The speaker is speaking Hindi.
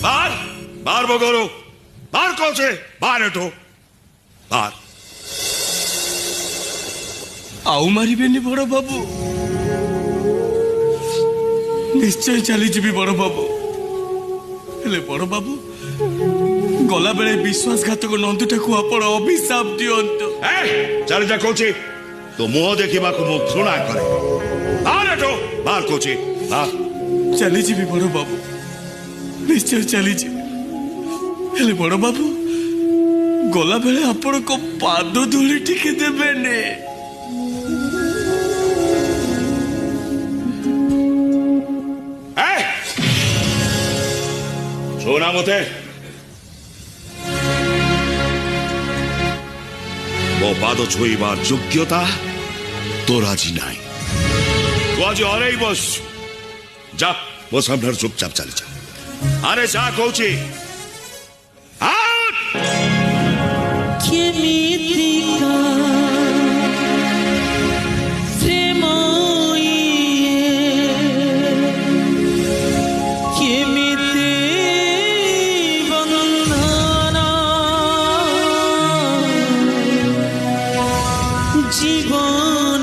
बाहर बाहर बगोरो बाहर कौन से बाहर हटो बाहर आउ मारिबेनी बड़ बाबू निश्चय चली जी बड़ बाबू हेले बड़ बाबू गला बेले विश्वासघातक नंदुटा को आपण अभिशाप दियंतु चल जा कोची तो मुह देखा मु घृणा करे बाहर हटो बाहर कोची चली जी बड़ बाबू निश्चय चली जी हेले बड़ बाबू गला बेले आपण को पाद धूली टिके देबे ने सोना मते वो पाद छुईबार योग्यता तोर आज नाई तू आज अरे बस जा वो सामने चुपचाप चली जा अरे जा कौची জীবন